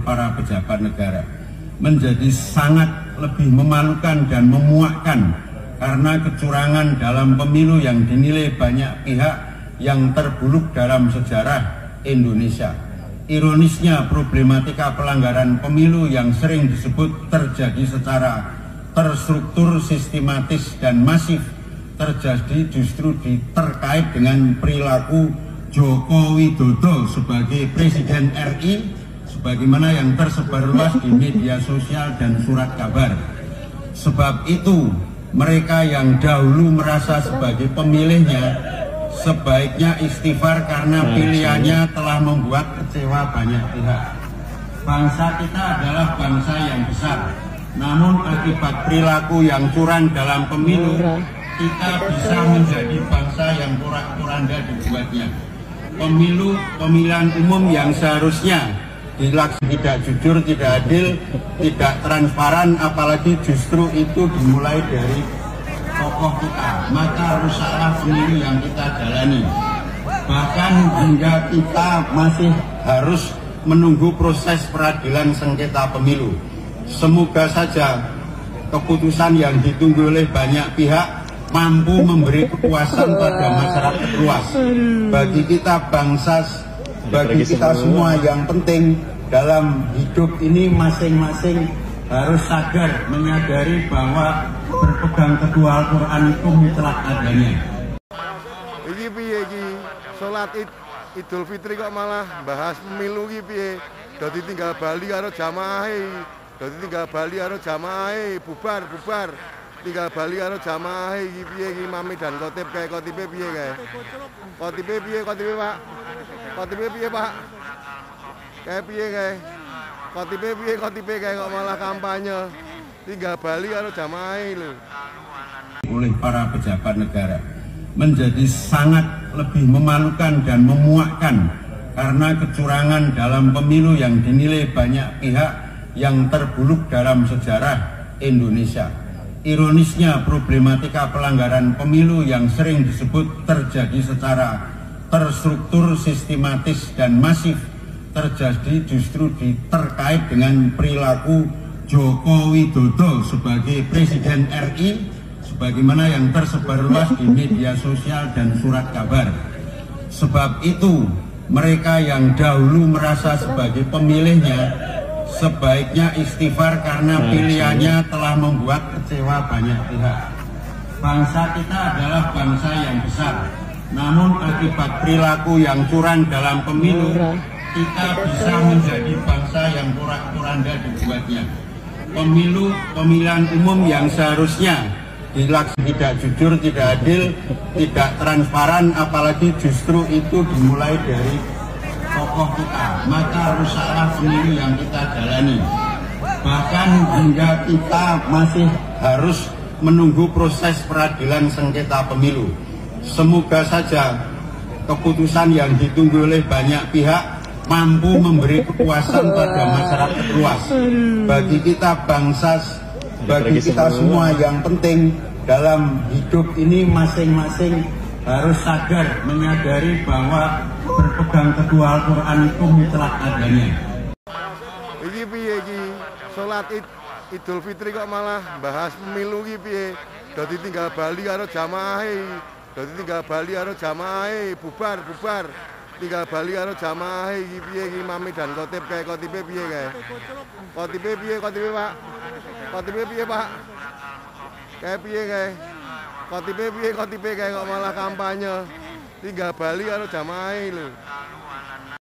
para pejabat negara menjadi sangat lebih memalukan dan memuakkan karena kecurangan dalam pemilu yang dinilai banyak pihak yang terburuk dalam sejarah Indonesia. Ironisnya, problematika pelanggaran pemilu yang sering disebut terjadi secara terstruktur, sistematis, dan masif terjadi justru terkait dengan perilaku Joko Widodo sebagai Presiden RI, sebagaimana yang tersebar luas di media sosial dan surat kabar. Sebab itu, mereka yang dahulu merasa sebagai pemilihnya sebaiknya istighfar karena pilihannya telah membuat kecewa banyak pihak. Bangsa kita adalah bangsa yang besar, namun akibat perilaku yang curang dalam pemilu, kita bisa menjadi bangsa yang porak-poranda dibuatnya. Pemilihan umum yang seharusnya dilaksanakan tidak jujur, tidak adil, tidak transparan, apalagi justru itu dimulai dari tokoh kita, maka rusaklah pemilu yang kita jalani. Bahkan hingga kita masih harus menunggu proses peradilan sengketa pemilu. Semoga saja keputusan yang ditunggu oleh banyak pihak mampu memberi kepuasan pada masyarakat luas. Bagi kita bangsa, bagi kita semua, yang penting dalam hidup ini masing-masing harus sadar, menyadari bahwa berpegang teguh Al-Quran itu mutlak adanya. Iki piye iki? Salat Idul Fitri kok malah bahas pemilu iki piye? Dadi tinggal bali karo jamaahe. Bubar. Tinggal bali karo jamaahe iki piye iki mami dan khotib kae khotibe piye kae? Khotibe piye Pak? Khotibe piye Pak? Kae piye kae? Khotibe kae kok malah kampanye. Tinggal bali karo jamaahe lho. Oleh para pejabat negara menjadi sangat lebih memalukan dan memuakkan karena kecurangan dalam pemilu yang dinilai banyak pihak yang terburuk dalam sejarah Indonesia. Ironisnya, problematika pelanggaran pemilu yang sering disebut terjadi secara terstruktur, sistematis, dan masif terjadi justru terkait dengan perilaku Joko Widodo sebagai Presiden RI, sebagaimana yang tersebar luas di media sosial dan surat kabar. Sebab itu, mereka yang dahulu merasa sebagai pemilihnya sebaiknya istighfar karena pilihannya telah membuat kecewa banyak pihak. Bangsa kita adalah bangsa yang besar, namun akibat perilaku yang curang dalam pemilu, kita bisa menjadi bangsa yang porak-poranda dibuatnya. Pemilihan umum yang seharusnya dilaksanakan tidak jujur, tidak adil, tidak transparan, apalagi justru itu dimulai dari tokoh kita, maka rusaklah pemilu yang kita jalani. Bahkan hingga kita masih harus menunggu proses peradilan sengketa pemilu. Semoga saja keputusan yang ditunggu oleh banyak pihak mampu memberi kepuasan pada masyarakat luas. Bagi kita bangsa, bagi kita semua, yang penting dalam hidup ini masing-masing harus sadar, menyadari bahwa berpegang teguh Al-Quran itu mutlak adanya. Iki piye iki? Salat Idul Fitri kok malah bahas pemilu iki piye? Dadi tinggal bali karo jamaahe. Bubar. Tinggal bali karo jamaahe iki piye iki mami dan khotib kae khotibe piye kae? Khotibe Pak? Khotibe piye Pak? Kae piye kae? Khotibe kae kok malah kampanye. Tinggal bali karo jamaahe lho.